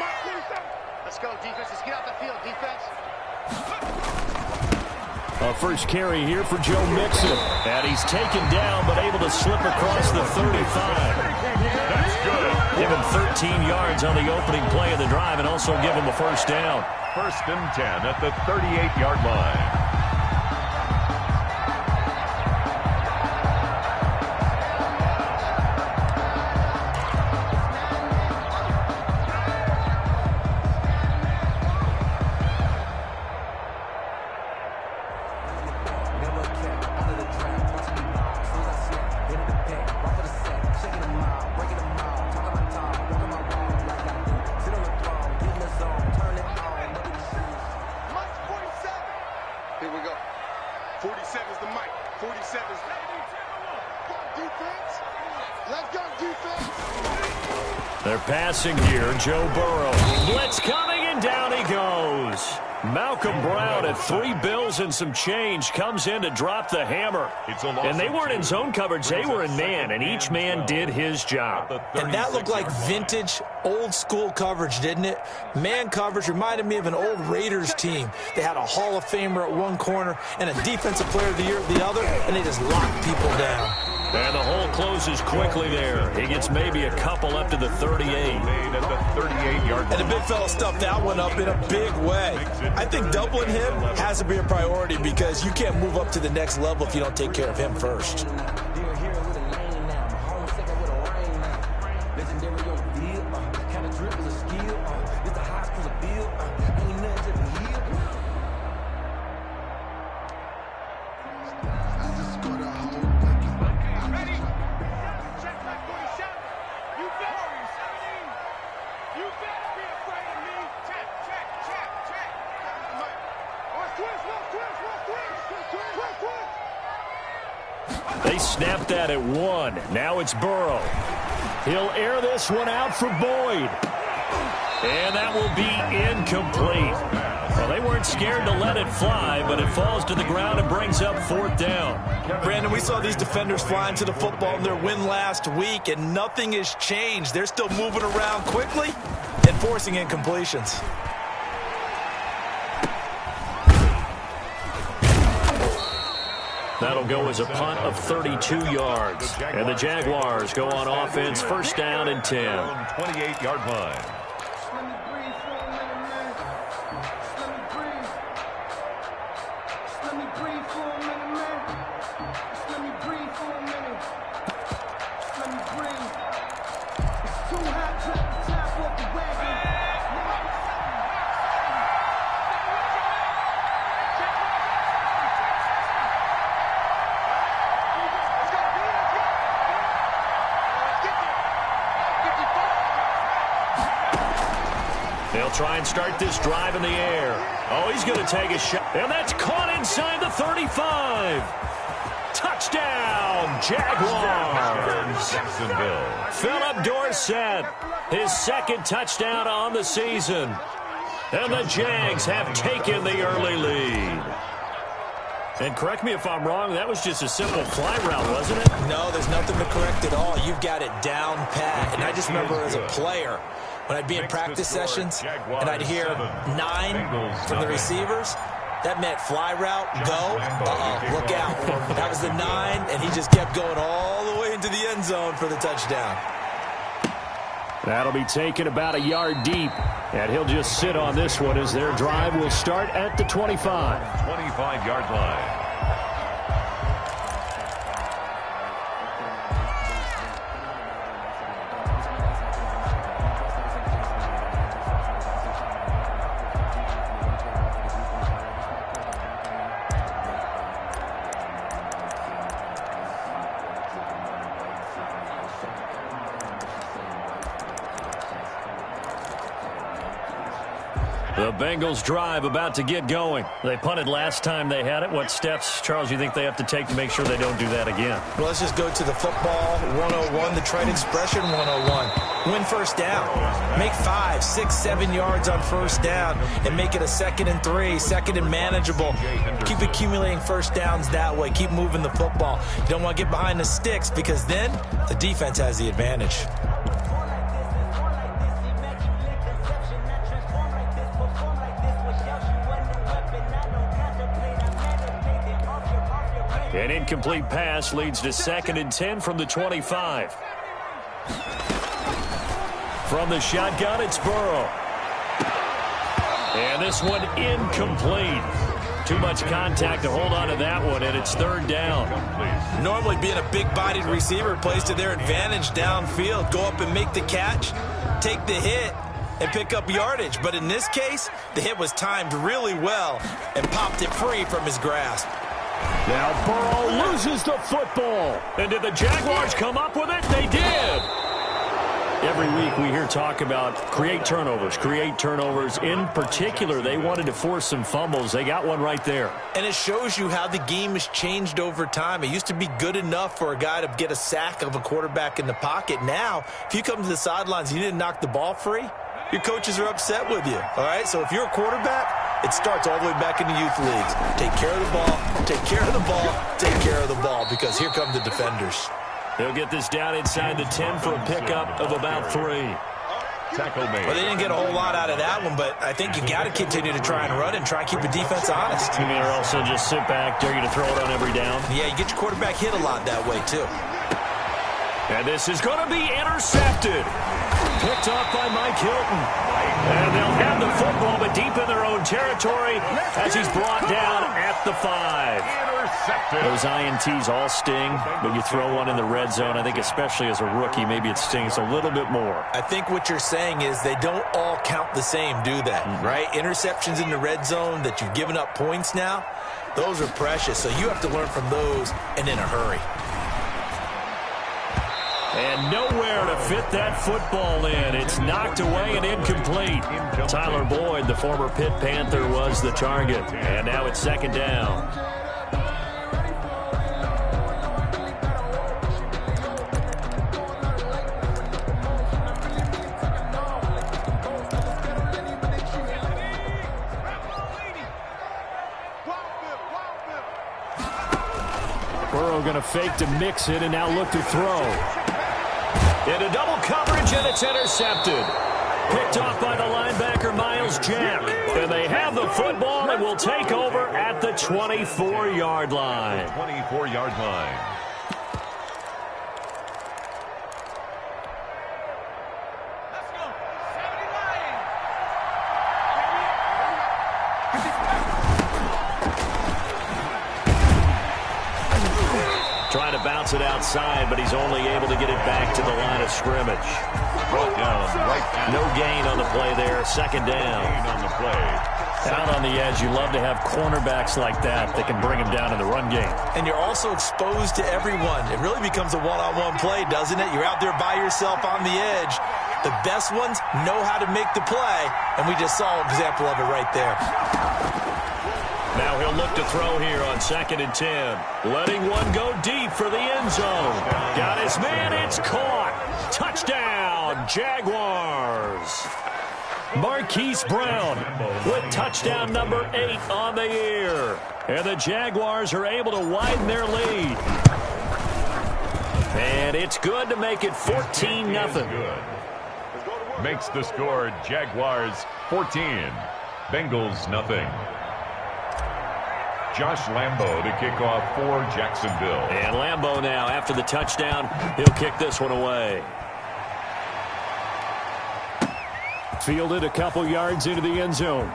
Let's go, defense. Let's get out the field, defense. A first carry here for Joe Mixon. And he's taken down, but able to slip across the 35. That's good. Give him 13 yards on the opening play of the drive and also give him a first down. 1st and 10 at the 38-yard line. Here we go. 47's the mic. 47's defense. Let's go, defense. They're passing here. Joe Burrow. Blitz coming, and down he goes. Malcolm Brown at 3 bills and some change comes in to drop the hammer. And they weren't in zone coverage. They were in man, and each man did his job. And that looked like vintage, old-school coverage, didn't it? Man coverage reminded me of an old Raiders team. They had a Hall of Famer at one corner and a Defensive Player of the Year at the other, and they just locked people down. And the hole closes quickly there. He gets maybe a couple up to the 38. At the 38-yard line. And the big fella stuffed that one up in a big way. I think doubling him has to be a priority because you can't move up to the next level if you don't take care of him first. They snapped that at 1. Now it's Burrow. He'll air this one out for Boyd. And that will be incomplete. Well, they weren't scared to let it fly, but it falls to the ground and brings up 4th down. Brandon, we saw these defenders flying to the football in their win last week, and nothing has changed. They're still moving around quickly and forcing incompletions. That'll go as a punt of 32 yards. And the Jaguars go on offense, 1st down and 10. 28-yard line. They'll try and start this drive in the air. Oh, he's going to take a shot. And that's caught inside the 35. Touchdown, Jaguars. Philip Dorsett, his 2nd touchdown on the season. And the Jags have taken the early lead. And correct me if I'm wrong, that was just a simple fly route, wasn't it? No, there's nothing to correct at all. You've got it down pat. And I just remember as a player, when I'd be in practice sessions and I'd hear 9 from the receivers, that meant fly route, go, look out. That was the 9, and he just kept going all the way into the end zone for the touchdown. That'll be taken about a yard deep, and he'll just sit on this one as their drive will start at the 25. 25-yard line. The Bengals drive about to get going. They punted last time they had it. What steps, Charles, you think they have to take to make sure they don't do that again? Well, let's just go to the football 101, the trade expression 101. Win 1st down. Make 5, 6, 7 yards on 1st down and make it a 2nd and 3, 2nd and manageable. Keep accumulating 1st downs that way. Keep moving the football. You don't want to get behind the sticks because then the defense has the advantage. An incomplete pass leads to 2nd and 10 from the 25. From the shotgun, it's Burrow. And this one incomplete. Too much contact to hold on to that one, and it's 3rd down. Normally being a big-bodied receiver plays to their advantage downfield. Go up and make the catch, take the hit, and pick up yardage. But in this case, the hit was timed really well and popped it free from his grasp. Now Burrow loses the football. And did the Jaguars come up with it? They did. Every week we hear talk about create turnovers. In particular, they wanted to force some fumbles. They got one right there. And it shows you how the game has changed over time. It used to be good enough for a guy to get a sack of a quarterback in the pocket. Now, if you come to the sidelines and you didn't knock the ball free, your coaches are upset with you. All right? So if you're a quarterback, it starts all the way back in the youth leagues. Take care of the ball, take care of the ball, take care of the ball, because here come the defenders. They'll get this down inside the 10 for a pickup of about 3. Tackle made. Well, they didn't get a whole lot out of that one, but I think you got to continue to try and run and try and keep the defense honest. You mean, or also just sit back, dare you to throw it on every down? Yeah, you get your quarterback hit a lot that way, too. And this is going to be intercepted. Picked off by Mike Hilton. And they'll have the football, but deep in their own territory as he's brought down at the 5. Those INTs all sting, but you throw one in the red zone, I think especially as a rookie, maybe it stings a little bit more. I think what you're saying is they don't all count the same, do they? Right? Interceptions in the red zone that you've given up points now, those are precious, so you have to learn from those and in a hurry. And nowhere to fit that football in. It's knocked away and incomplete. Tyler Boyd, the former Pitt Panther, was the target. And now it's 2nd down. Burrow going to fake to mix it and now look to throw. Into double coverage, and it's intercepted. Picked off by the linebacker, Miles Jack. And they have the football and will take over at the 24-yard line. 24-yard line. Trying to bounce it outside, but he's only able to get it back to the line of scrimmage. Brought down right at No gain on the play there. 2nd down. on the play. Out on the edge, you love to have cornerbacks like that can bring him down in the run game. And you're also exposed to everyone. It really becomes a one-on-one play, doesn't it? You're out there by yourself on the edge. The best ones know how to make the play, and we just saw an example of it right there. Now he'll look to throw here on 2nd and 10. Letting one go deep for the end zone. Got his man, it's caught. Touchdown, Jaguars. Marquise Brown with touchdown number 8 on the year. And the Jaguars are able to widen their lead. And it's good to make it 14-0. Makes the score Jaguars 14. Bengals nothing. Josh Lambo to kick off for Jacksonville. And Lambo now, after the touchdown, he'll kick this one away. Fielded a couple yards into the end zone.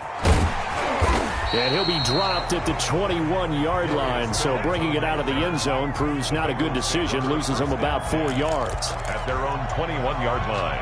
And he'll be dropped at the 21-yard line, so bringing it out of the end zone proves not a good decision, loses him about 4 yards. At their own 21-yard line.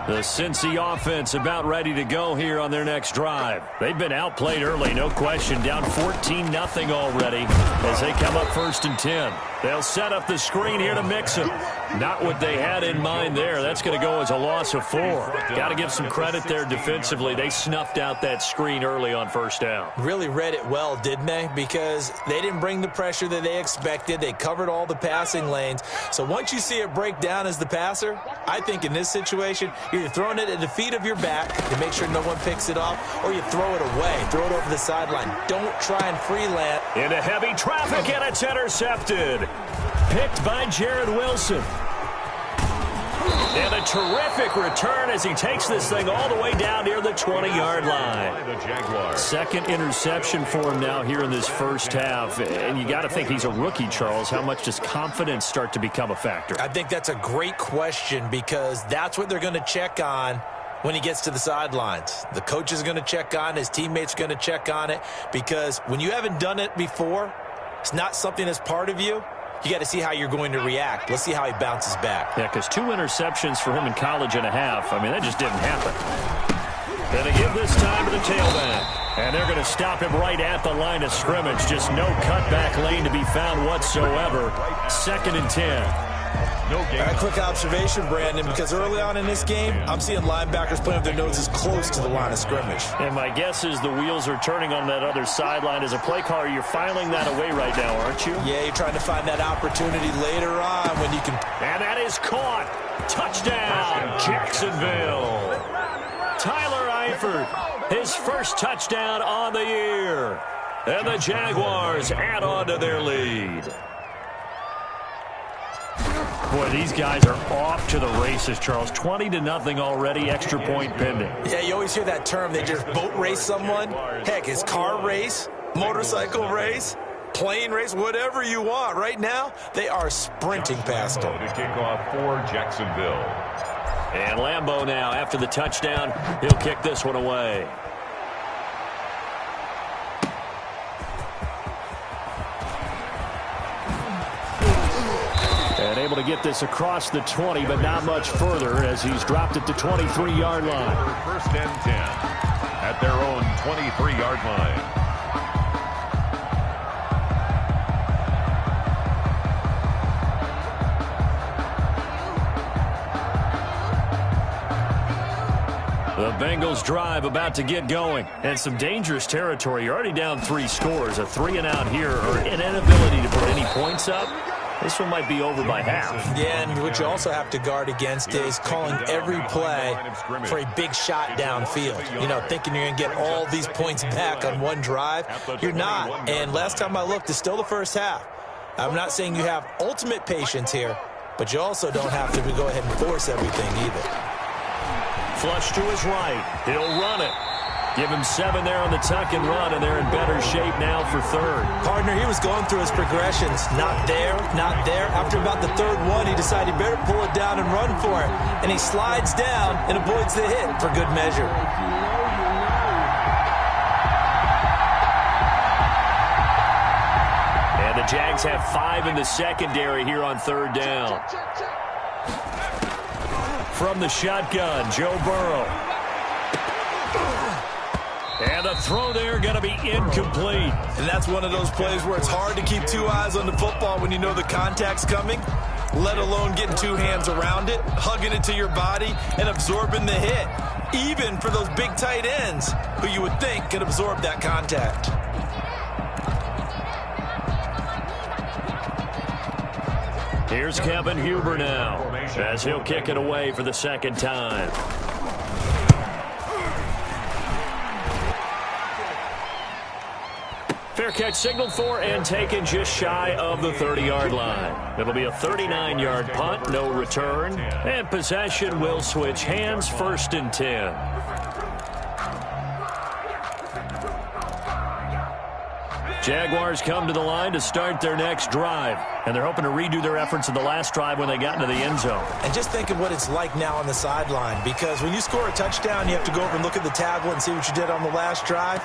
The Cincy offense about ready to go here on their next drive. They've been outplayed early, no question, down 14-0 already as they come up 1st and 10. They'll set up the screen here to mix him. Not what they had in mind there. That's going to go as a loss of 4. Got to give some credit there defensively. They snuffed out that screen early on first down. Really read it well, didn't they? Because they didn't bring the pressure that they expected. They covered all the passing lanes. So once you see it break down as the passer, I think in this situation, you're either throwing it at the feet of your back to make sure no one picks it off, or you throw it away. Throw it over the sideline. Don't try and freelance. Into heavy traffic, and it's intercepted. Picked by Jared Wilson. And a terrific return as he takes this thing all the way down near the 20-yard line. Second interception for him now here in this first half. And you got to think he's a rookie, Charles. How much does confidence start to become a factor? I think that's a great question because that's what they're going to check on when he gets to the sidelines. The coach is going to check on it. His teammates are going to check on it because when you haven't done it before, it's not something that's part of you. You got to see how you're going to react. Let's see how he bounces back. Yeah, because 2 interceptions for him in college and a half. I mean, that just didn't happen. Going to give this time to the tailback. And they're going to stop him right at the line of scrimmage. Just no cutback lane to be found whatsoever. 2nd and 10. A quick observation, Brandon, because early on in this game, I'm seeing linebackers playing with their noses close to the line of scrimmage. And my guess is the wheels are turning on that other sideline. As a play caller, you're filing that away right now, aren't you? Yeah, you're trying to find that opportunity later on when you can. And that is caught. Touchdown, Jacksonville. Tyler Eifert, his first touchdown on the year. And the Jaguars add on to their lead. Boy, these guys are off to the races, Charles. 20-0 already, extra point pending. Yeah, you always hear that term. They just boat race someone. Heck, it's car race, motorcycle race, plane race, whatever you want. Right now, they are sprinting past them. To kick off for Jacksonville. And Lambeau now, after the touchdown, he'll kick this one away. And able to get this across the 20, but not much further as he's dropped at the 23-yard line. 1st and 10 at their own 23-yard line. The Bengals drive about to get going. And some dangerous territory. You're already down 3 scores. A 3-and-out here or an inability to put any points up. This one might be over by half. Yeah, and what you also have to guard against is calling every play for a big shot downfield. You know, thinking you're going to get all these points back on one drive. You're not. And last time I looked, it's still the first half. I'm not saying you have ultimate patience here, but you also don't have to go ahead and force everything either. Flush to his right. He'll run it. Give him 7 there on the tuck and run, and they're in better shape now for 3rd. Partner, he was going through his progressions. Not there, not there. After about the 3rd one, he decided he better pull it down and run for it. And he slides down and avoids the hit for good measure. And the Jags have 5 in the secondary here on 3rd down. From the shotgun, Joe Burrow. And the throw there going to be incomplete. And that's one of those plays where it's hard to keep 2 eyes on the football when you know the contact's coming, let alone getting 2 hands around it, hugging it to your body, and absorbing the hit. Even for those big tight ends who you would think could absorb that contact. Here's Kevin Huber now as he'll kick it away for the 2nd time. Fair catch signaled for and taken just shy of the 30-yard line. It'll be a 39-yard punt, no return. And possession will switch hands, 1st and 10. Jaguars come to the line to start their next drive. And they're hoping to redo their efforts in the last drive when they got into the end zone. And just think of what it's like now on the sideline. Because when you score a touchdown, you have to go over and look at the tablet and see what you did on the last drive.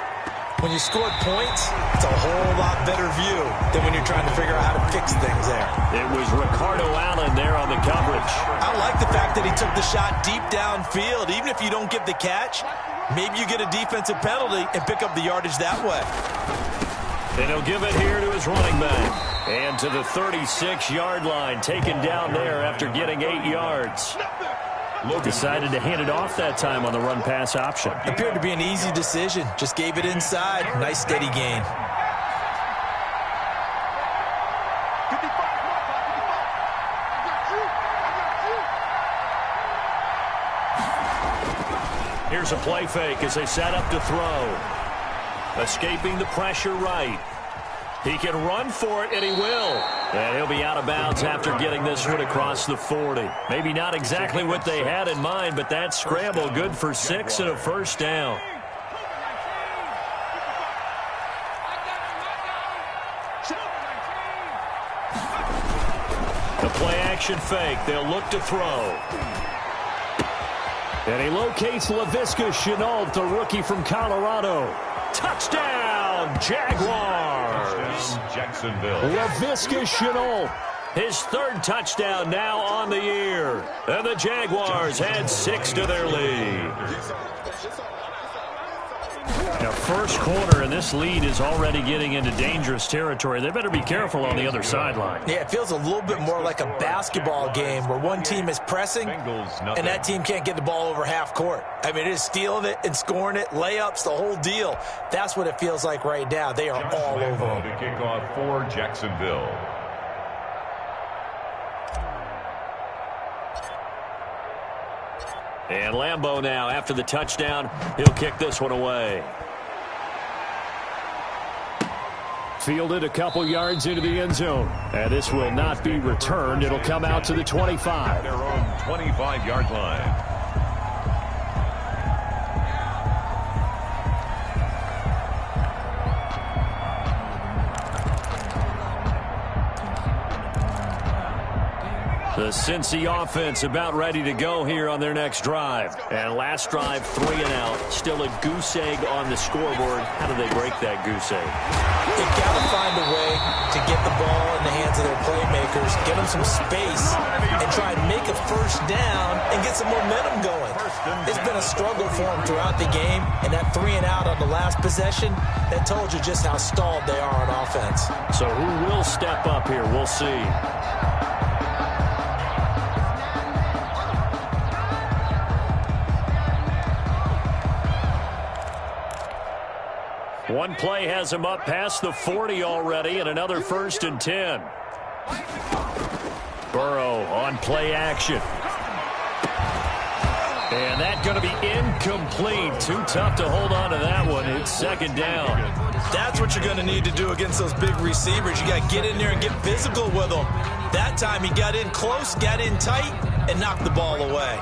When you scored points, it's a whole lot better view than when you're trying to figure out how to fix things there. It was Ricardo Allen there on the coverage. I like the fact that he took the shot deep downfield. Even if you don't get the catch, maybe you get a defensive penalty and pick up the yardage that way. And he'll give it here to his running back. And to the 36-yard line, taken down there after getting 8 yards. Decided to hand it off that time on the run-pass option. Appeared to be an easy decision. Just gave it inside. Nice steady gain. Here's a play fake as they set up to throw. Escaping the pressure right. He can run for it, and he will. And he'll be out of bounds after getting this one across the 40. Maybe not exactly what they had in mind, but that scramble good for 6 and a first down. The play-action fake. They'll look to throw. And he locates Laviska Shenault, the rookie from Colorado. Touchdown, Jaguars! Jacksonville. Laviska Shenault, his 3rd touchdown now on the year. And the Jaguars add 6 to their lead. Now, first quarter, and this lead is already getting into dangerous territory. They better be careful on the other sideline. Yeah, it feels a little bit more like a basketball game where one team is pressing and that team can't get the ball over half court. I mean, it is stealing it and scoring it, layups, the whole deal. That's what it feels like right now. They are all over them. To kick off for Jacksonville. And Lambeau now, after the touchdown, he'll kick this one away. Fielded a couple yards into the end zone. And this will not be returned. It'll come out to the 25. Their own 25-yard line. The Cincy offense about ready to go here on their next drive. And last drive, 3 and out. Still a goose egg on the scoreboard. How do they break that goose egg? They've got to find a way to get the ball in the hands of their playmakers, get them some space, and try and make a first down and get some momentum going. It's been a struggle for them throughout the game, and that 3 and out on the last possession, that told you just how stalled they are on offense. So who will step up here? We'll see. One play has him up past the 40 already, and another 1st and 10. Burrow on play action. And that's going to be incomplete. Too tough to hold on to that one. It's 2nd down. That's what you're going to need to do against those big receivers. You got to get in there and get physical with them. That time he got in close, got in tight, and knocked the ball away.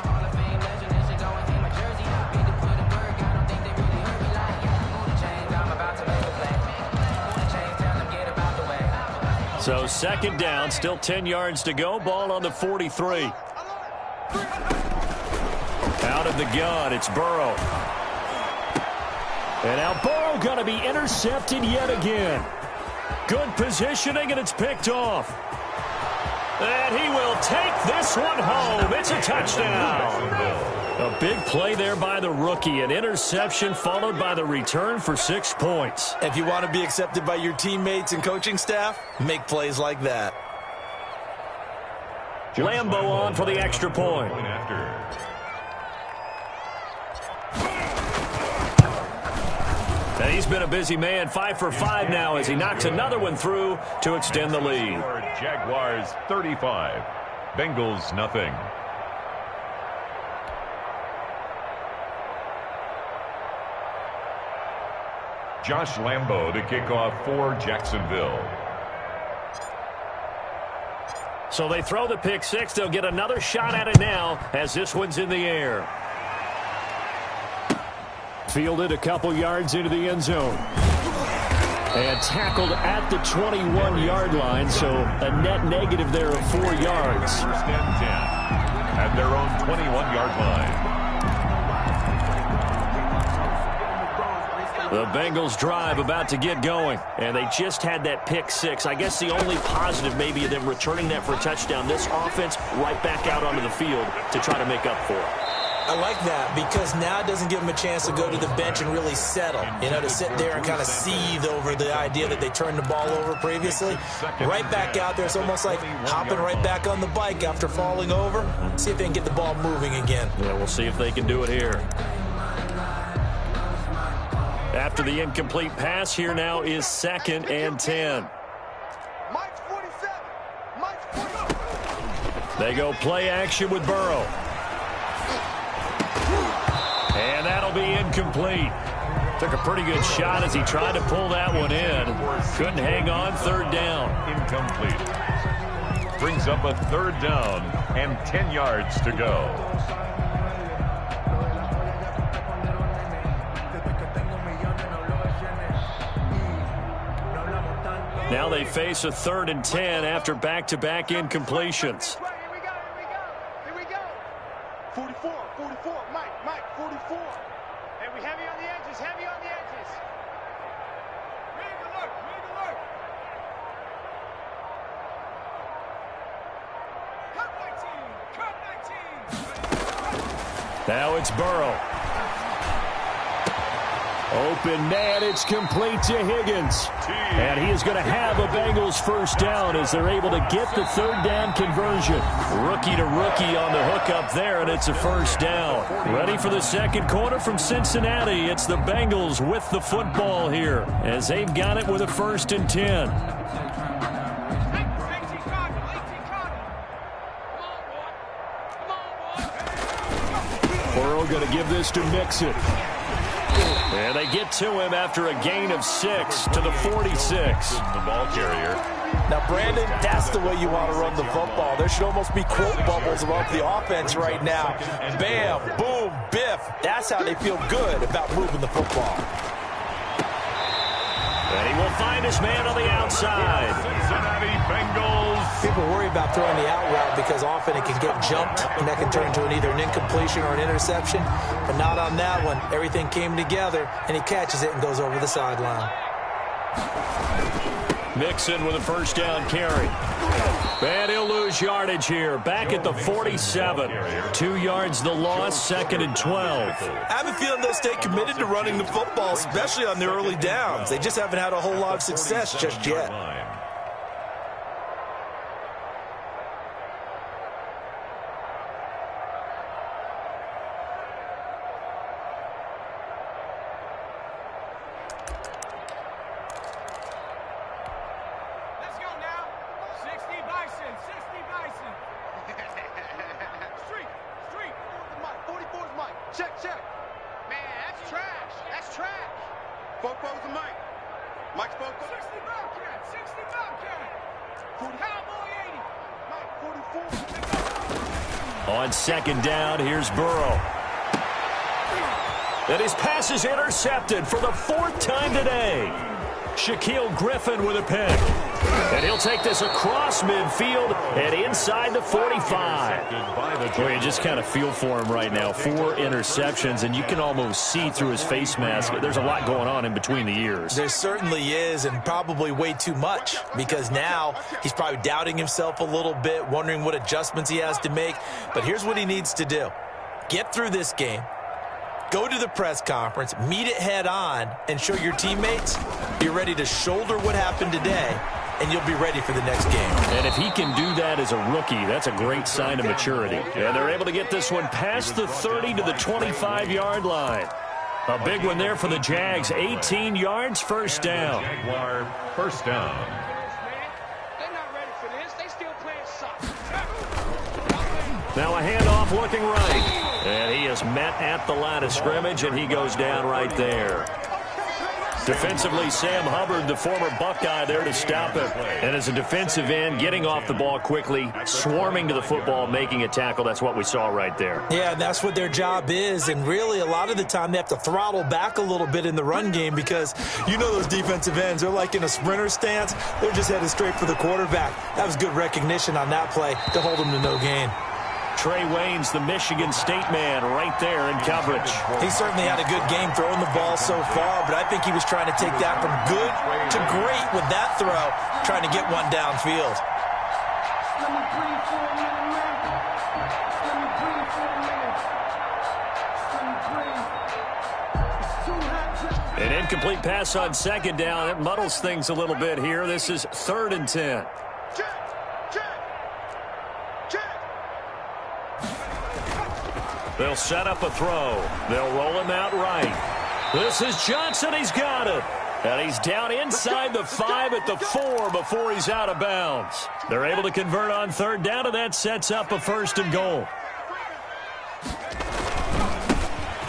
So 2nd down, still 10 yards to go. Ball on the 43. Out of the gun, it's Burrow. And now Burrow going to be intercepted yet again. Good positioning, and it's picked off. And he will take this one home. It's a touchdown. A big play there by the rookie. An interception followed by the return for 6 points. If you want to be accepted by your teammates and coaching staff, make plays like that. Lambeau on for the extra point. And he's been a busy man, 5 for 5 now as he knocks another one through to extend the lead. Jaguars 35, Bengals nothing. Josh Lambeau to kick off for Jacksonville. So they throw the pick 6. They'll get another shot at it now as this one's in the air. Fielded a couple yards into the end zone. And tackled at the 21-yard line, so a net negative there of 4 yards. 1st and 10 at their own 21-yard line. The Bengals drive about to get going, and they just had that pick 6. I guess the only positive maybe of them returning that for a touchdown. This offense right back out onto the field to try to make up for it. I like that because now it doesn't give them a chance to go to the bench and really settle. You know, to sit there and kind of seethe over the idea that they turned the ball over previously. Right back out there. It's almost like hopping right back on the bike after falling over. See if they can get the ball moving again. Yeah, we'll see if they can do it here. After the incomplete pass, here now is 2nd and 10. Mike's 47. Mike's 47. They go play action with Burrow. And that'll be incomplete. Took a pretty good shot as he tried to pull that one in. Couldn't hang on. 3rd down. Incomplete. Brings up a 3rd down and 10 yards to go. Now they face a 3rd and 10 after back-to-back incompletions. Here we go. 44, 44. Mike, 44. And we heavy on the edges, heavy on the edges. Ready to look, ready to look. Cut 19, cut 19. Now it's Burrow. Open man, it's complete to Higgins. And he is going to have a Bengals 1st down as they're able to get the 3rd down conversion. Rookie to rookie on the hook up there, and it's a 1st down. Ready for the 2nd quarter from Cincinnati. It's the Bengals with the football here as they've got it with a 1st and 10. Burrow going to give this to Mixon. And they get to him after a gain of 6 to the 46. The ball carrier. Now, Brandon, that's the way you want to run the football. There should almost be quote bubbles above the offense right now. Bam, boom, biff. That's how they feel good about moving the football. And he will find his man on the outside. Cincinnati Bengals. People worry about throwing the out route because often it can get jumped, and that can turn into either an incompletion or an interception. But not on that one. Everything came together, and he catches it and goes over the sideline. Mixon with a 1st down carry. And he'll lose yardage here. Back at the 47. 2 yards the loss, 2nd and 12. I have a feeling they'll stay committed to running the football, especially on their early downs. They just haven't had a whole lot of success just yet. On 2nd down, here's Burrow. And his pass is intercepted for the 4th time today. Shaquille Griffin with a pick. And he'll take this across midfield and inside the 45. Boy, you just kind of feel for him right now. 4 interceptions, and you can almost see through his face mask. There's a lot going on in between the ears. There certainly is, and probably way too much, because now he's probably doubting himself a little bit, wondering what adjustments he has to make. But here's what he needs to do. Get through this game. Go to the press conference, meet it head on, and show your teammates you're ready to shoulder what happened today, and you'll be ready for the next game. And if he can do that as a rookie, that's a great sign of maturity. And they're able to get this one past the 30 to the 25-yard line. A big one there for the Jags. 18 yards, 1st down. Jaguar 1st down. They're not ready for this. They still playing soccer. Now a handoff looking right. And he is met at the line of scrimmage, and he goes down right there. Defensively, Sam Hubbard, the former Buckeye, there to stop it. And as a defensive end, getting off the ball quickly, swarming to the football, making a tackle. That's what we saw right there. Yeah, and that's what their job is. And really, a lot of the time, they have to throttle back a little bit in the run game because you know those defensive ends, they're like in a sprinter stance. They're just headed straight for the quarterback. That was good recognition on that play to hold them to no gain. Trey Waynes, the Michigan State man, right there in coverage. He certainly had a good game throwing the ball so far, but I think he was trying to take that from good to great with that throw, trying to get one downfield. An incomplete pass on second down. It muddles things a little bit here. This is 3rd and 10. They'll set up a throw. They'll roll him out right. This is Johnson. He's got it. And he's down inside the 5 at the 4 before he's out of bounds. They're able to convert on 3rd down, and that sets up a 1st and goal.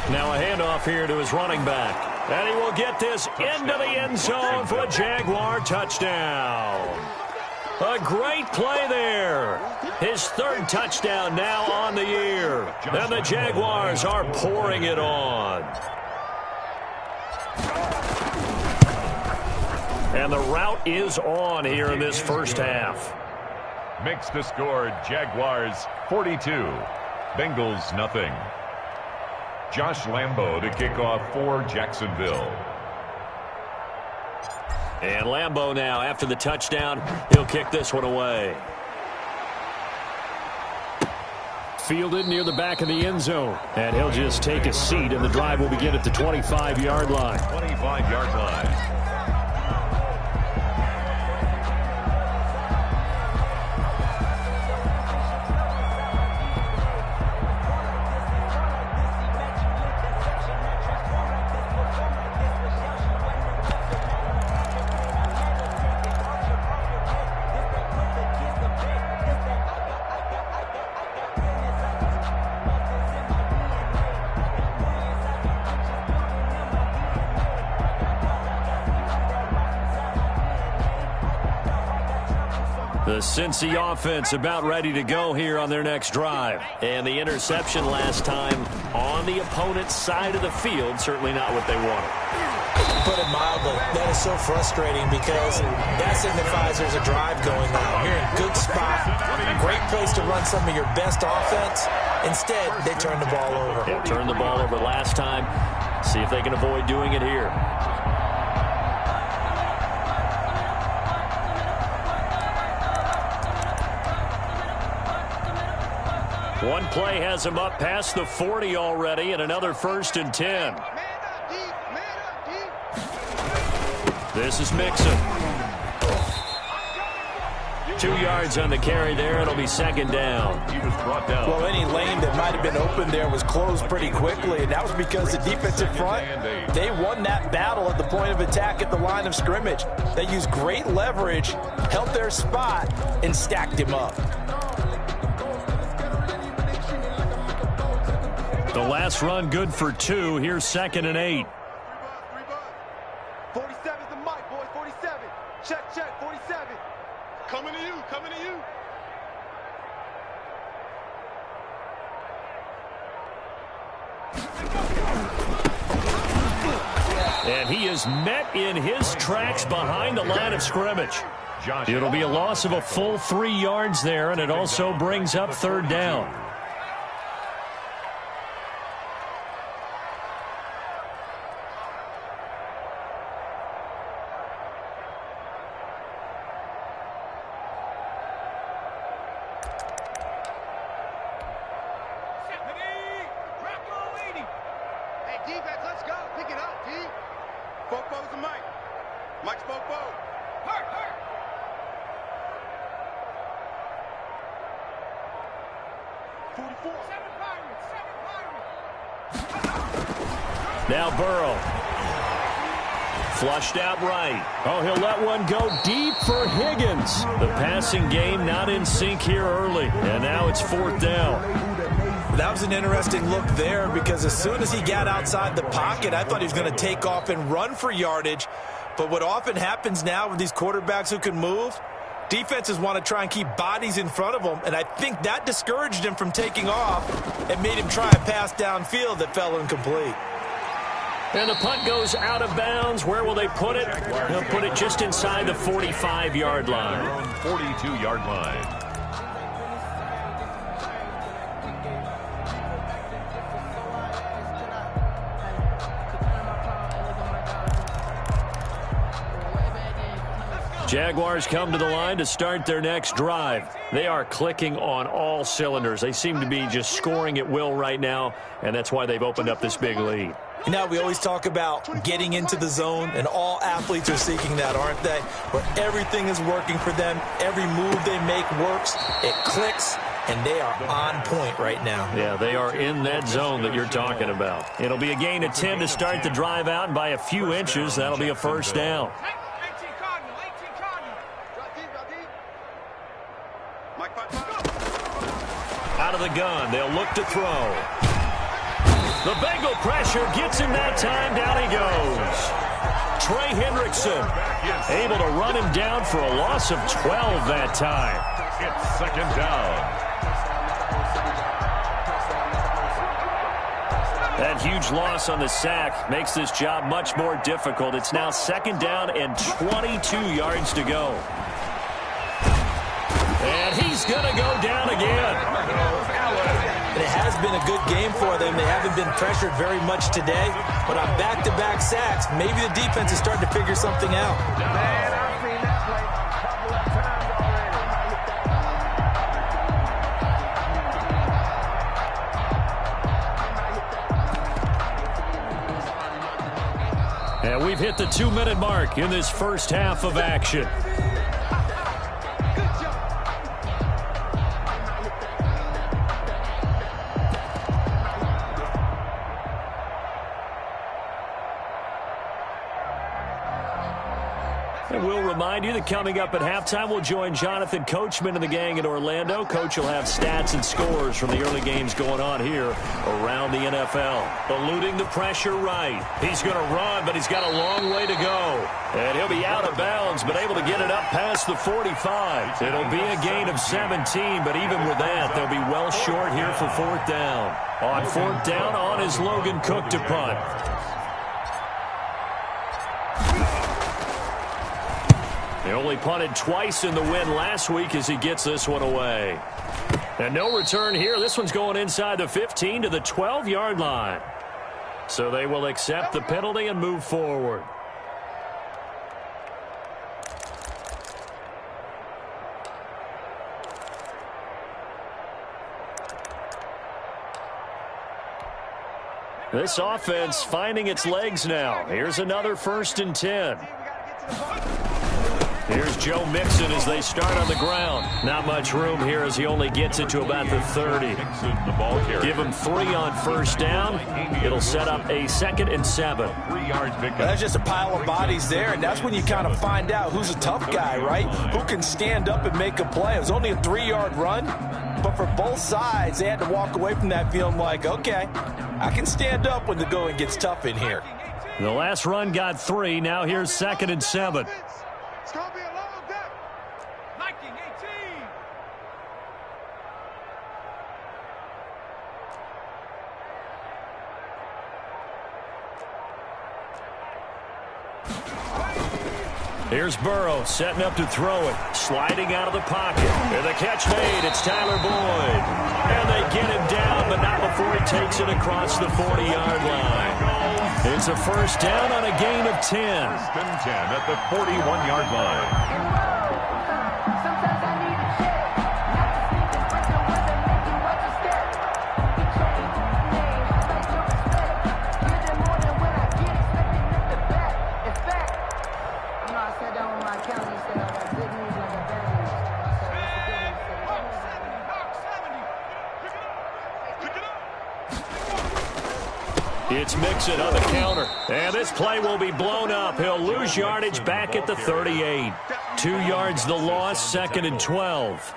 Now a handoff here to his running back. And he will get this into the end zone for a Jaguar touchdown. A great play there. His 3rd touchdown now on the year. And the Jaguars are pouring it on. And the route is on here in this first half. Makes the score Jaguars 42, Bengals nothing. Josh Lambo to kick off for Jacksonville. And Lambo now, after the touchdown, he'll kick this one away. Fielded near the back of the end zone. And he'll just take a seat, and the drive will begin at the 25-yard line. 25-yard line. The Cincy offense about ready to go here on their next drive. And the interception last time on the opponent's side of the field, certainly not what they wanted. Put it mildly, that is so frustrating because that signifies there's a drive going on. You're in a good spot, great place to run some of your best offense. Instead, they turn the ball over. Yeah, turned the ball over last time. See if they can avoid doing it here. One play has him up past the 40 already, and another 1st and 10. This is Mixon. 2 yards on the carry there. It'll be 2nd down. He was brought down. Well, any lane that might have been open there was closed pretty quickly, and that was because the defensive front, they won that battle at the point of attack at the line of scrimmage. They used great leverage, held their spot, and stacked him up. The last run good for 2. Here's 2nd and 8. 47's the mic, boys. 47. Check, check. 47. Coming to you. Coming to you. And he is met in his tracks behind the line of scrimmage. It'll be a loss of a full 3 yards there, and it also brings up 3rd down. Now Burrow. Flushed out right. Oh, he'll let one go deep for Higgins. The passing game not in sync here early. And now it's 4th down. That was an interesting look there because as soon as he got outside the pocket, I thought he was going to take off and run for yardage. But what often happens now with these quarterbacks who can move, defenses want to try and keep bodies in front of them, and I think that discouraged him from taking off and made him try a pass downfield that fell incomplete. And the punt goes out of bounds. Where will they put it? They'll put it just inside the 45-yard line. 42-yard line. Jaguars come to the line to start their next drive. They are clicking on all cylinders. They seem to be just scoring at will right now, and that's why they've opened up this big lead. You know, we always talk about getting into the zone, and all athletes are seeking that, aren't they? Where everything is working for them, every move they make works, it clicks, and they are on point right now. Yeah, they are in that zone that you're talking about. It'll be a gain of 10 to start the drive out, and by a few inches, that'll be a first down. Out of the gun, they'll look to throw. The Bengal pressure gets him that time. Down he goes. Trey Hendrickson able to run him down for a loss of 12 that time. It's second down. That huge loss on the sack makes this job much more difficult. It's now second down and 22 yards to go. And he's going to go down again. It has been a good game for them. They haven't been pressured very much today. But on back-to-back sacks, maybe the defense is starting to figure something out. Man, I've seen that play a couple of times already. And we've hit the 2-minute mark in this first half of action. And we'll remind you that coming up at halftime, we'll join Jonathan Coachman and the gang in Orlando. Coach will have stats and scores from the early games going on here around the NFL. Eluding the pressure right. He's going to run, but he's got a long way to go. And he'll be out of bounds, but able to get it up past the 45. It'll be a gain of 17, but even with that, they'll be well short here for fourth down. On fourth down, on is Logan Cook to punt. He only punted twice in the win last week as he gets this one away. And no return here. This one's going inside the 15 to the 12-yard line. So they will accept the penalty and move forward. This offense finding its legs now. Here's another 1st and 10. Here's Joe Mixon as they start on the ground. Not much room here as he only gets it to about the 30. Give him 3 on first down. It'll set up a 2nd and 7. That's just a pile of bodies there, and that's when you kind of find out who's a tough guy, right? Who can stand up and make a play. It was only a 3-yard run, but for both sides, they had to walk away from that feeling like, okay, I can stand up when the going gets tough in here. The last run got 3. Now here's 2nd and 7. It's going to be a long day. Viking 18. Here's Burrow setting up to throw it. Sliding out of the pocket. And the catch made. It's Tyler Boyd. And they get him down, but not before he takes it across the 40-yard line. It's a first down on a gain of 10. 1st and 10 at the 41-yard line. It's Mixon on the counter. And this play will be blown up. He'll lose yardage back at the 38. 2 yards the loss, 2nd and 12.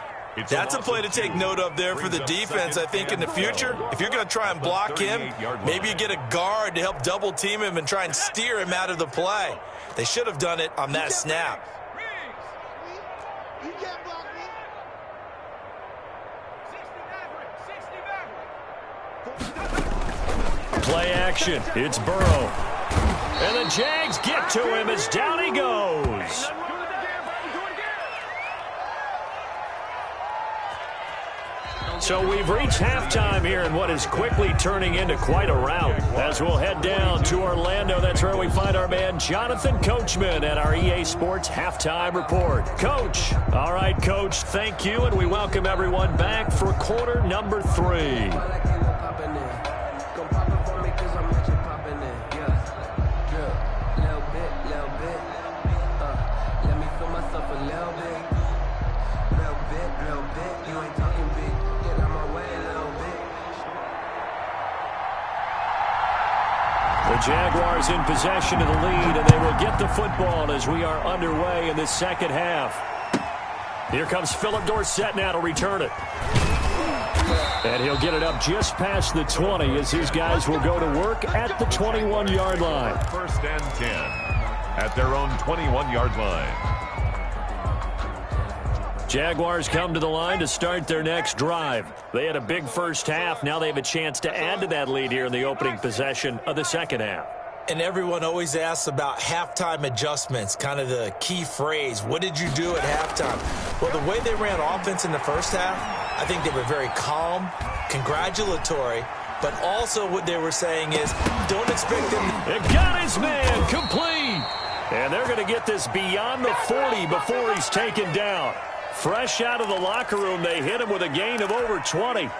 That's a play to take note of there for the defense. I think in the future, if you're going to try and block him, maybe you get a guard to help double team him and try and steer him out of the play. They should have done it on that snap. You can't block me. Play action. It's Burrow. And the Jags get to him as down he goes. So we've reached halftime here in what is quickly turning into quite a rout. As we'll head down to Orlando, that's where we find our man Jonathan Coachman at our EA Sports Halftime Report. Coach. All right, Coach, thank you, and we welcome everyone back for quarter number 3. The Jaguars in possession of the lead, and they will get the football as we are underway in the second half. Here comes Philip Dorsett now to return it. And he'll get it up just past the 20 as his guys will go to work at the 21-yard line. First and 10 at their own 21-yard line. Jaguars come to the line to start their next drive. They had a big first half. Now they have a chance to add to that lead here in the opening possession of the second half. And everyone always asks about halftime adjustments, kind of the key phrase. What did you do at halftime? Well, the way they ran offense in the first half, I think they were very calm, congratulatory, but also what they were saying is don't expect them. It got his man complete. And they're going to get this beyond the 40 before he's taken down. Fresh out of the locker room, they hit him with a gain of over 20.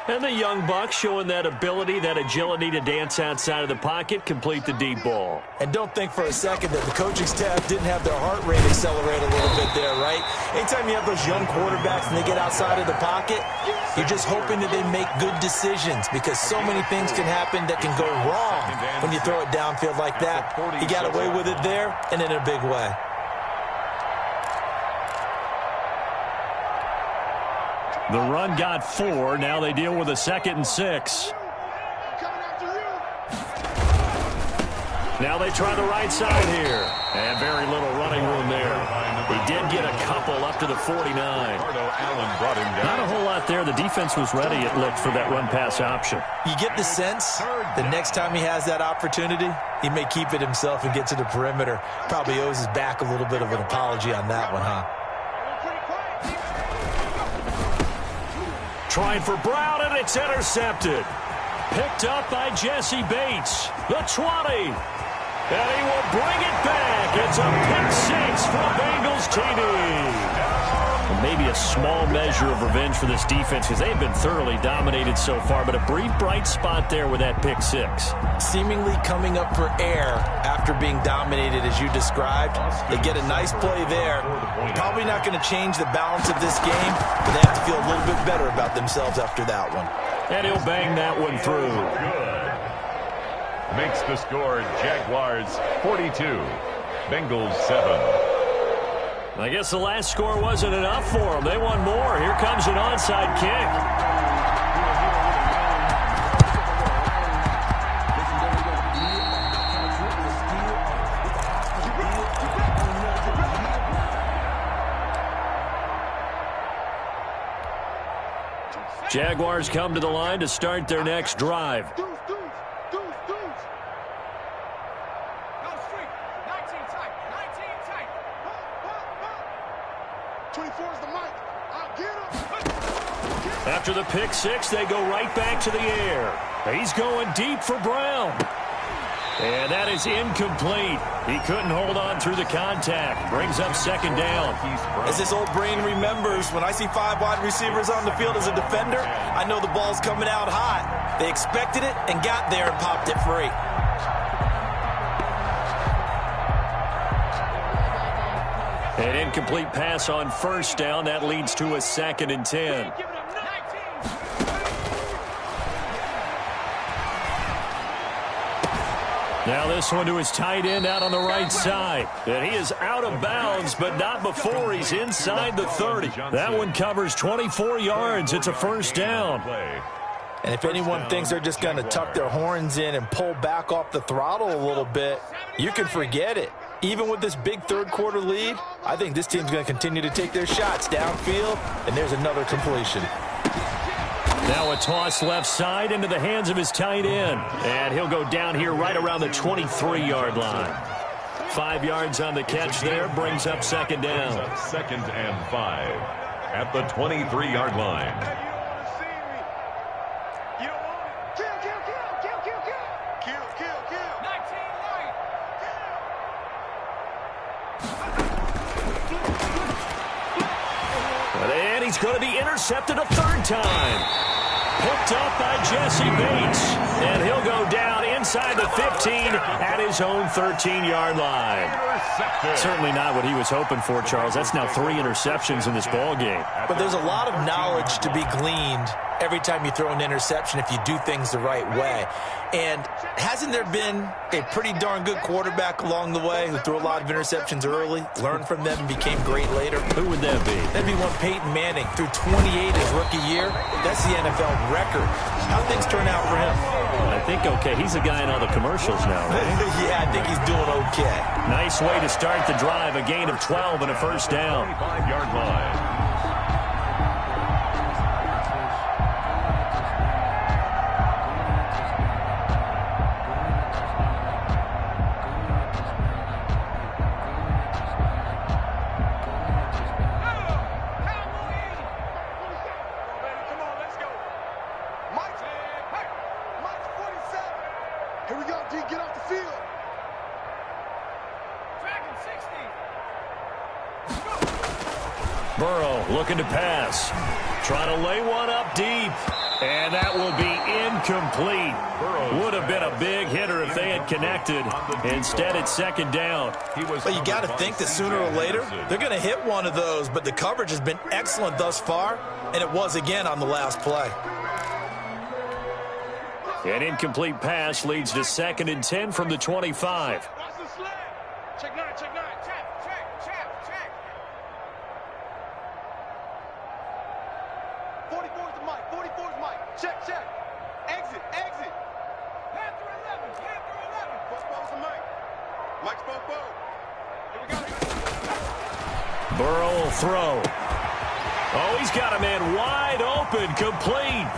And the young buck showing that ability, that agility to dance outside of the pocket, complete the deep ball. And don't think for a second that the coaching staff didn't have their heart rate accelerate a little bit there, right? Anytime you have those young quarterbacks and they get outside of the pocket, you're just hoping that they make good decisions because so many things can happen that can go wrong when you throw it downfield like that. He got away with it there and in a big way. The run got 4. Now they deal with a 2nd and 6. Now they try the right side here. And very little running room there. He did get a couple up to the 49. Not a whole lot there. The defense was ready, it looked, for that run-pass option. You get the sense the next time he has that opportunity, he may keep it himself and get to the perimeter. Probably owes his back a little bit of an apology on that one, huh? Trying for Brown, and it's intercepted. Picked up by Jesse Bates. The 20. And he will bring it back. It's a pick 6 for Bengals TD. Maybe a small measure of revenge for this defense because they've been thoroughly dominated so far, but a brief bright spot there with that pick 6. Seemingly coming up for air after being dominated as you described. They get a nice play there. Probably not going to change the balance of this game, but they have to feel a little bit better about themselves after that one. And he'll bang that one through. Good. Makes the score Jaguars 42, Bengals 7. I guess the last score wasn't enough for them. They want more. Here comes an onside kick. Jaguars come to the line to start their next drive. 24 is the mic. I'll get him. After the pick 6, they go right back to the air. He's going deep for Brown. And that is incomplete. He couldn't hold on through the contact. Brings up 2nd down. As this old brain remembers, when I see 5 wide receivers on the field as a defender, I know the ball's coming out hot. They expected it and got there and popped it free. An incomplete pass on 1st down. That leads to a 2nd and 10. Now this one to his tight end out on the right side. And he is out of bounds, but not before he's inside the 30. That one covers 24 yards. It's a 1st down. And if anyone thinks they're just going to tuck their horns in and pull back off the throttle a little bit, you can forget it. Even with this big 3rd quarter lead, I think this team's going to continue to take their shots downfield, and there's another completion. Now a toss left side into the hands of his tight end. And he'll go down here right around the 23-yard line. 5 yards on the catch there, brings up 2nd down. 2nd and 5 at the 23-yard line. And he's going to be intercepted a 3rd time. Picked up by Jesse Bates. And he'll go down inside the 15 at his own 13-yard line. Certainly not what he was hoping for, Charles. That's now 3 interceptions in this ball game. But there's a lot of knowledge to be gleaned every time you throw an interception if you do things the right way. And hasn't there been a pretty darn good quarterback along the way who threw a lot of interceptions early, learned from them, and became great later? Who would that be? That'd be one Peyton Manning. Threw 28 his rookie year. That's the NFL record. How things turn out for him? I think okay. He's a guy in all the commercials now, right? Yeah, I think he's doing okay. Nice way to start the drive. A gain of 12 and a first down. 25-yard line. Here we go, D. Get off the field. Burrow looking to pass. Trying to lay one up deep. And that will be incomplete. Would have been a big hitter if they had connected. Instead, it's second down. But you got to think that sooner or later, they're going to hit one of those. But the coverage has been excellent thus far, and it was again on the last play. An incomplete pass leads to 2nd and 10 from the 25. Watch the slant. Check 9, check 9. Check. 44 is the mic. 44 is Mike. Check. Exit. Panther 11. Bo's the mic. Mike's Bo. Here we go. Burrow will throw. Oh, he's got a man wide open, complete.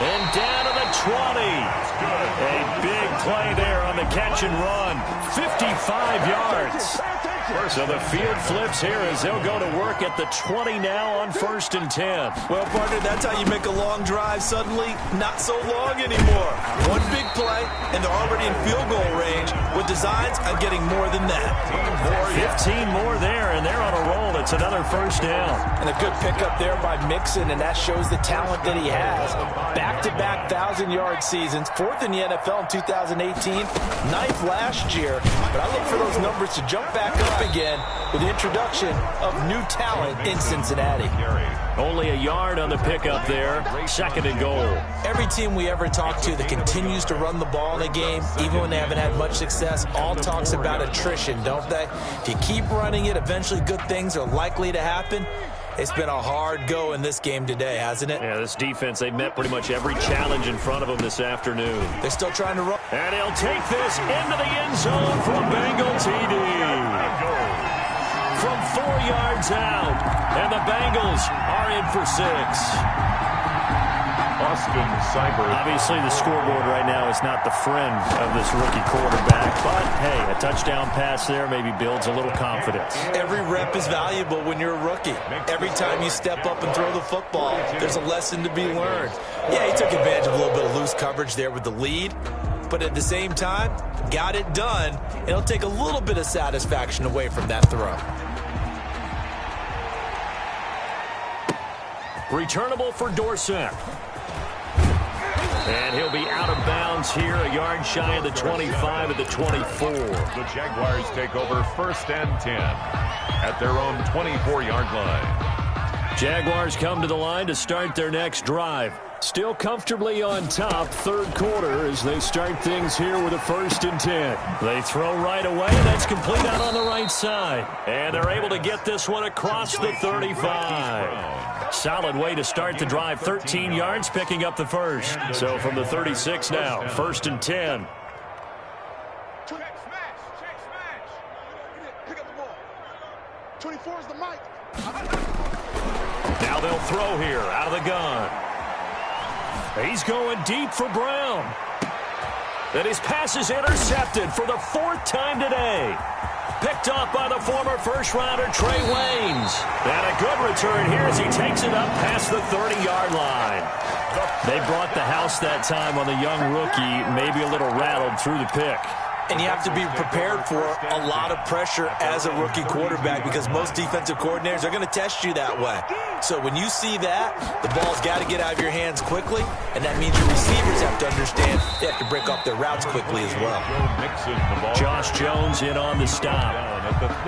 And down to the 20. A big play there on the catch and run. 55 yards. So the field flips here as they'll go to work at the 20 now on 1st and 10. Well, partner, that's how you make a long drive suddenly not so long anymore. One big play, and they're already in field goal range with designs on getting more than that. 15 more there, and they're on a roll. It's another first down. And a good pickup there by Mixon, and that shows the talent that he has. Back-to-back 1,000-yard seasons, 4th in the NFL in 2018, 9th last year. But I look for those numbers to jump back up again with the introduction of new talent in Cincinnati. Only a yard on the pickup there. 2nd and goal. Every team we ever talk to that continues to run the ball in a game, even when they haven't had much success, all talks about attrition, don't they? If you keep running it, eventually good things are likely to happen. It's been a hard go in this game today, hasn't it? Yeah, this defense, they met pretty much every challenge in front of them this afternoon. They're still trying to run. And he'll take this into the end zone for a Bengal TD. From 4 yards out. And the Bengals are in for 6. Austin Seibert. Obviously, the scoreboard right now is not the friend of this rookie quarterback. But, hey, a touchdown pass there maybe builds a little confidence. Every rep is valuable when you're a rookie. Every time you step up and throw the football, there's a lesson to be learned. Yeah, he took advantage of a little bit of loose coverage there with the lead. But at the same time, got it done. It'll take a little bit of satisfaction away from that throw. Returnable for Dorsett. And he'll be out of bounds here, a yard shy of the 25 at the 24. The Jaguars take over 1st and 10 at their own 24-yard line. Jaguars come to the line to start their next drive. Still comfortably on top, 3rd quarter as they start things here with a 1st and 10. They throw right away. That's complete out on the right side. And they're able to get this one across the 35. Solid way to start the drive. 13 yards, picking up the first. So from the 36 now, 1st and 10. Check smash. Pick up the ball. 24 is the mic. Now they'll throw here out of the gun. He's going deep for Brown. And his pass is intercepted for the 4th time today. Picked up by the former first-rounder Trey Waynes. And a good return here as he takes it up past the 30-yard line. They brought the house that time on the young rookie, maybe a little rattled through the pick. And you have to be prepared for a lot of pressure as a rookie quarterback because most defensive coordinators are going to test you that way. So when you see that, the ball's got to get out of your hands quickly, and that means your receivers have to understand they have to break off their routes quickly as well. Josh Jones in on the stop.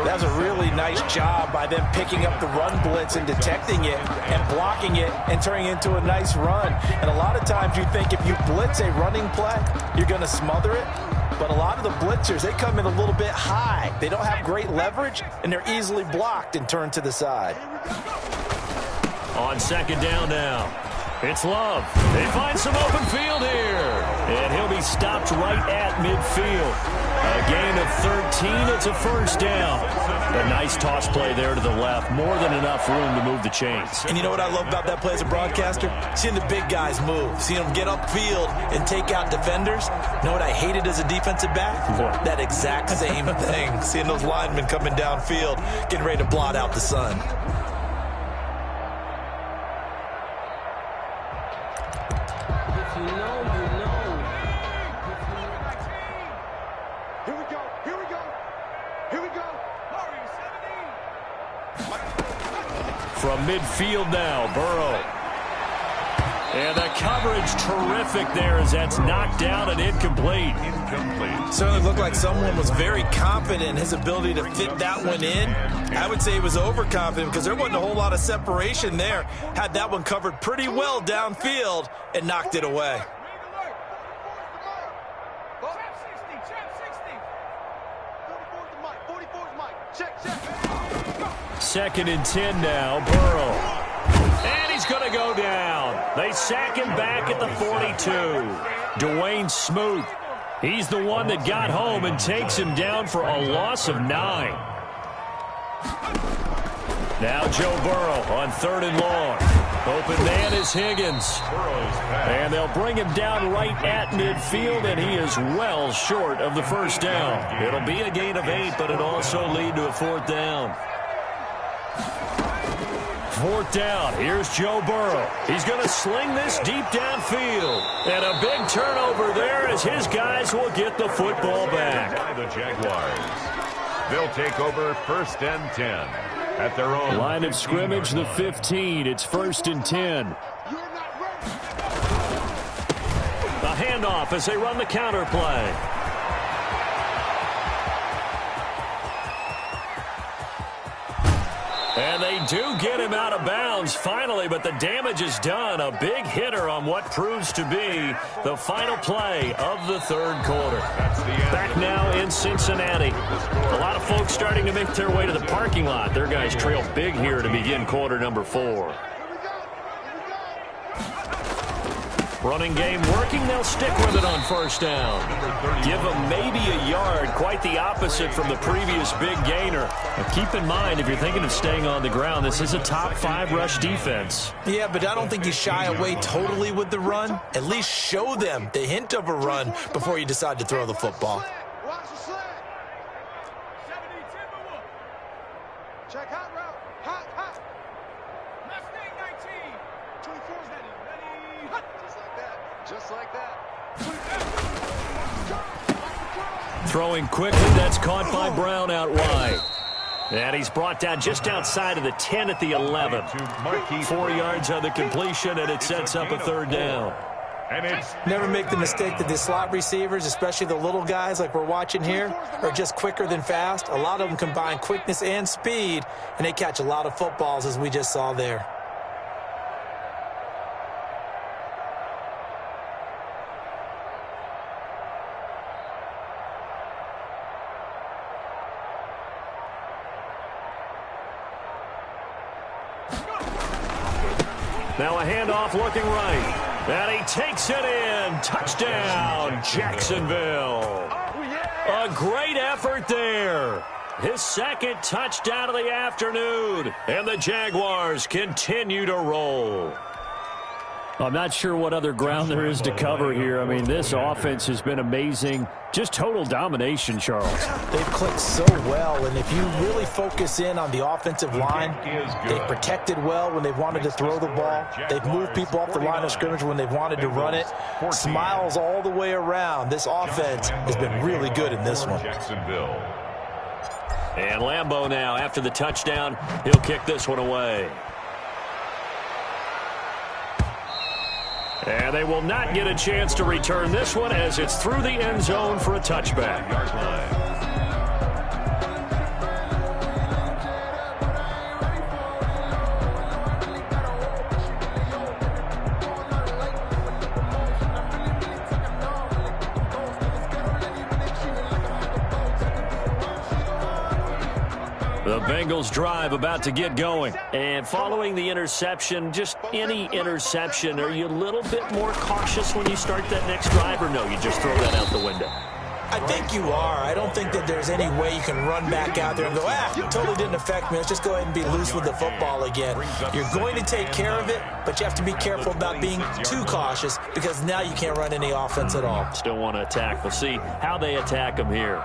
That was a really nice job by them picking up the run blitz and detecting it and blocking it and turning it into a nice run. And a lot of times you think if you blitz a running play, you're going to smother it. But a lot of the blitzers, they come in a little bit high. They don't have great leverage, and they're easily blocked and turned to the side. On second down now, it's Love. They find some open field here, and he'll be stopped right at midfield. A gain of 13, it's a first down. A nice toss play there to the left, more than enough room to move the chains. And you know what I love about that play as a broadcaster? Seeing the big guys move, seeing them get upfield and take out defenders. You know what I hated as a defensive back? What? That exact same thing. Seeing those linemen coming downfield, getting ready to blot out the sun. From midfield now, Burrow. And the coverage terrific there as that's knocked down and incomplete. Certainly looked like someone was very confident in his ability to fit that one in. I would say he was overconfident because there wasn't a whole lot of separation there. Had that one covered pretty well downfield and knocked it away. Second and 10 now, Burrow. And he's going to go down. They sack him back at the 42. Dwayne Smoot, he's the one that got home and takes him down for a loss of 9. Now Joe Burrow on third and long. Open man is Higgins. And they'll bring him down right at midfield, and he is well short of the first down. It'll be a gain of 8, but it'll also lead to a fourth down. Fourth down, here's Joe Burrow. He's going to sling this deep downfield. And a big turnover there as his guys will get the football back. The Jaguars. They'll take over first and 10 at their own. Line of scrimmage, the 15. It's first and 10. A handoff as they run the counter play. And they do get him out of bounds finally, but the damage is done. A big hitter on what proves to be the final play of the third quarter. Back now in Cincinnati. A lot of folks starting to make their way to the parking lot. Their guys trail big here to begin quarter number 4. Running game working. They'll stick with it on first down. Give them maybe a yard. Quite the opposite from the previous big gainer. Now keep in mind, if you're thinking of staying on the ground, this is a top 5 rush defense. Yeah, but I don't think you shy away totally with the run. At least show them the hint of a run before you decide to throw the football. Check hot route. Hot, hot. Mustang 19. 24's ready. Ready. Hot. Just like that. Throwing quickly, that's caught by Brown out wide. And he's brought down just outside of the 10 at the 11. 4 yards on the completion, and it sets up a third down. Never make the mistake that the slot receivers, especially the little guys like we're watching here, are just quicker than fast. A lot of them combine quickness and speed, and they catch a lot of footballs, as we just saw there. Now a handoff looking right. And he takes it in. Touchdown, Jacksonville. A great effort there. His second touchdown of the afternoon. And the Jaguars continue to roll. I'm not sure what other ground there is to cover here. I mean, this offense has been amazing. Just total domination, Charles. They've clicked so well, and if you really focus in on the offensive line, they've protected well when they've wanted to throw the ball. They've moved people off the line of scrimmage when they've wanted to run it. Smiles all the way around. This offense has been really good in this one. And Lambeau now, after the touchdown, he'll kick this one away. And they will not get a chance to return this one as it's through the end zone for a touchback. The Bengals drive about to get going. And following the interception, just any interception, are you a little bit more cautious when you start that next drive, or no, you just throw that out the window? I think you are. I don't think that there's any way you can run back out there and go, it totally didn't affect me. Let's just go ahead and be loose with the football again. You're going to take care of it, but you have to be careful about being too cautious because now you can't run any offense at all. Still want to attack. We'll see how they attack them here.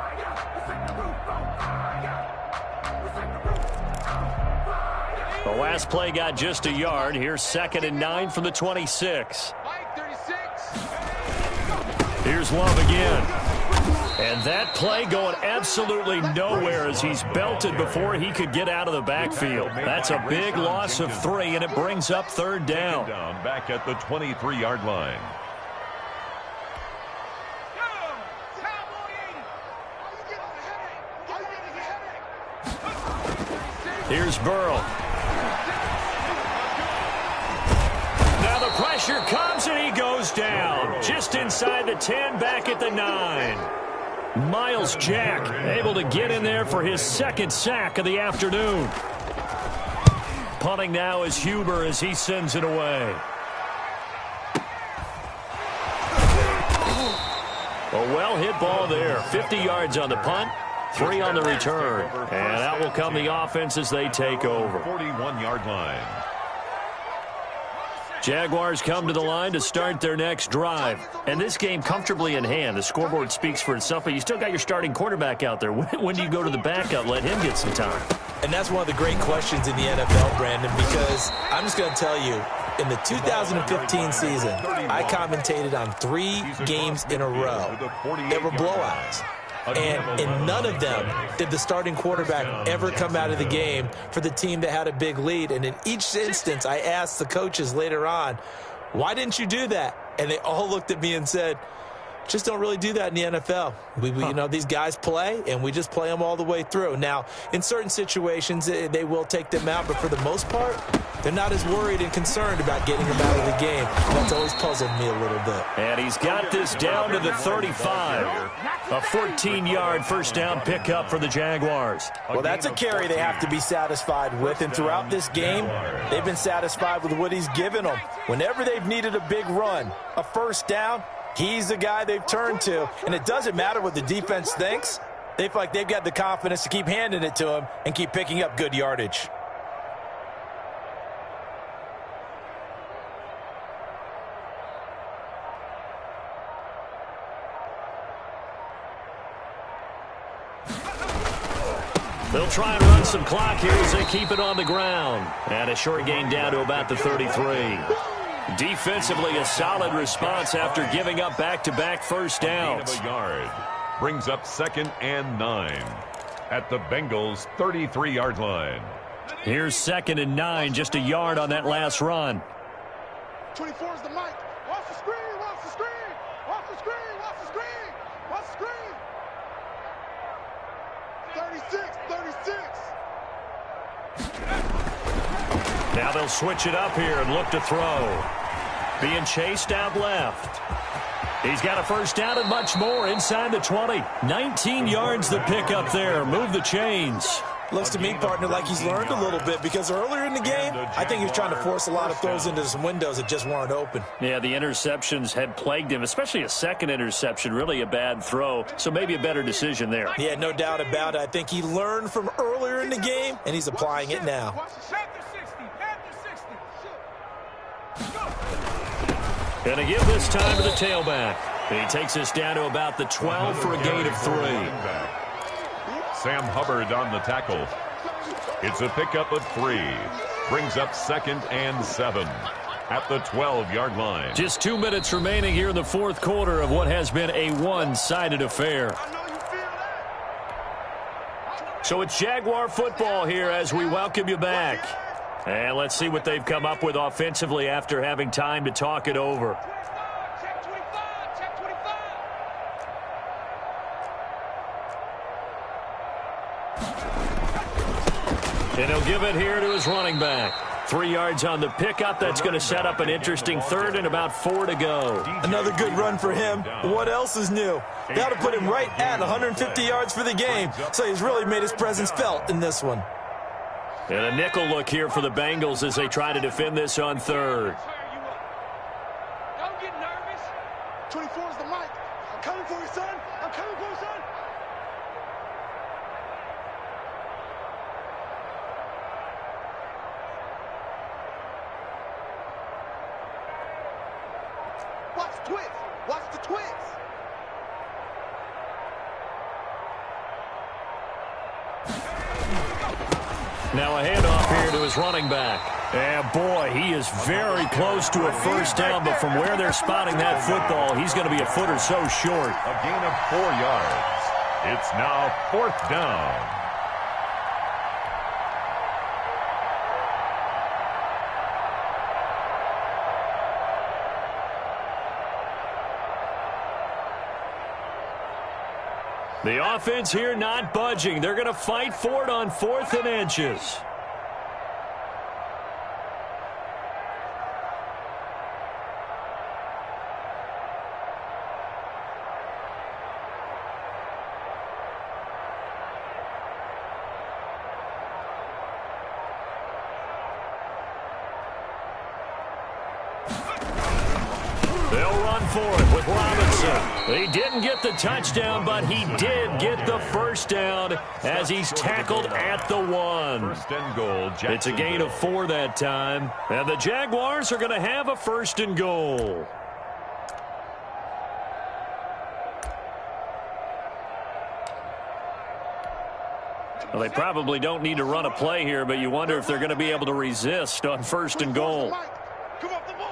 The last play got just a yard. Here's 2nd and 9 from the 26. Here's Love again. And that play going absolutely nowhere as he's belted before he could get out of the backfield. That's a big loss of 3, and it brings up 3rd down. Back at the 23-yard line. Here's Burrow. Now the pressure comes and he goes down. Just inside the 10, back at the 9. Miles Jack able to get in there for his 2nd sack of the afternoon. Punting now is Huber as he sends it away. A well-hit ball there. 50 yards on the punt. 3 on the return. And out will come the offense as they take over. 41-yard line. Jaguars come to the line to start their next drive. And this game comfortably in hand. The scoreboard speaks for itself, but you still got your starting quarterback out there. When do you go to the backup, let him get some time? And that's one of the great questions in the NFL, Brandon, because I'm just going to tell you, in the 2015 season, I commentated on 3 games in a row that were blowouts. And in none of them did the starting quarterback ever come out of the game for the team that had a big lead. And in each instance, I asked the coaches later on, why didn't you do that? And they all looked at me and said, just don't really do that in the NFL. You know, these guys play, and we just play them all the way through. Now, in certain situations, they will take them out, but for the most part, they're not as worried and concerned about getting them out of the game. That's always puzzled me a little bit. And he's got this down to the 35. A 14-yard first down pickup for the Jaguars. Well, that's a carry they have to be satisfied with, and throughout this game, they've been satisfied with what he's given them. Whenever they've needed a big run, a first down, he's the guy they've turned to, and it doesn't matter what the defense thinks. They feel like they've got the confidence to keep handing it to him and keep picking up good yardage. They'll try and run some clock here as they keep it on the ground. And a short gain down to about the 33. Defensively, a solid response after giving up back-to-back first downs. Brings up 2nd and 9 at the Bengals' 33-yard line. Here's 2nd and 9, just a yard on that last run. 24 is the mic. Watch the screen, watch the screen. Watch the screen, watch the screen. Watch the screen. 36, 36. Now they'll switch it up here and look to throw. Being chased out left. He's got a first down and much more inside the 20. 19 yards the pick up there. Move the chains. Looks to me, partner, like he's learned a little bit because earlier in the game, I think he was trying to force a lot of throws into some windows that just weren't open. Yeah, the interceptions had plagued him, especially a second interception, really a bad throw, so maybe a better decision there. Yeah, no doubt about it. I think he learned from earlier in the game, and he's applying it now. And to give this time to the tailback. He takes us down to about the 12 for a gain of 3. Sam Hubbard on the tackle. It's a pickup of 3. Brings up 2nd and 7 at the 12-yard line. Just 2 minutes remaining here in the fourth quarter of what has been a one-sided affair. So it's Jaguar football here as we welcome you back. And let's see what they've come up with offensively after having time to talk it over. And he'll give it here to his running back. 3 yards on the pickup. That's going to set up an interesting third and about 4 to go. Another good run for him. What else is new? That'll put him right at 150 yards for the game. So he's really made his presence felt in this one. And a nickel look here for the Bengals as they try to defend this on third. Don't get nervous. 24 is the mic. I'm coming for you, son. I'm coming for you, son. Watch the twist. Watch the twist. Now a handoff here to his running back. And boy, he is very close to a first down, but from where they're spotting that football, he's going to be a foot or so short. A gain of 4 yards. It's now 4th down. The offense here not budging. They're going to fight for it on 4th and inches. They'll run for it with Robinson. He didn't get the touchdown, but he did get the first down as he's tackled at the 1. First and goal. It's a gain of 4 that time. And the Jaguars are going to have a first and goal. Well, they probably don't need to run a play here, but you wonder if they're going to be able to resist on first and goal. Come off the ball.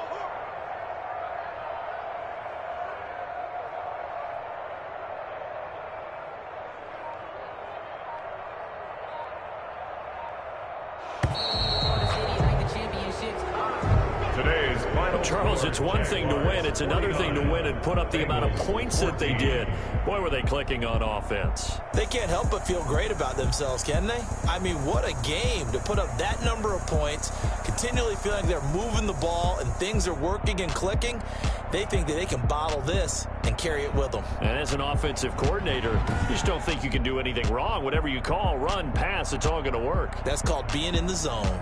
Charles, it's one thing to win. It's another thing to win and put up the amount of points that they did. Boy, were they clicking on offense. They can't help but feel great about themselves, can they? I mean, what a game to put up that number of points, continually feeling they're moving the ball and things are working and clicking. They think that they can bottle this and carry it with them. And as an offensive coordinator, you just don't think you can do anything wrong. Whatever you call, run, pass, it's all going to work. That's called being in the zone.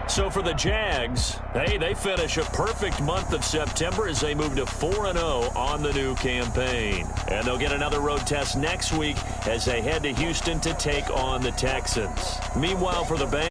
So for the Jags, hey, they finish a perfect month of September as they move to 4-0 on the new campaign. And they'll get another road test next week as they head to Houston to take on the Texans. Meanwhile, for the Bengals,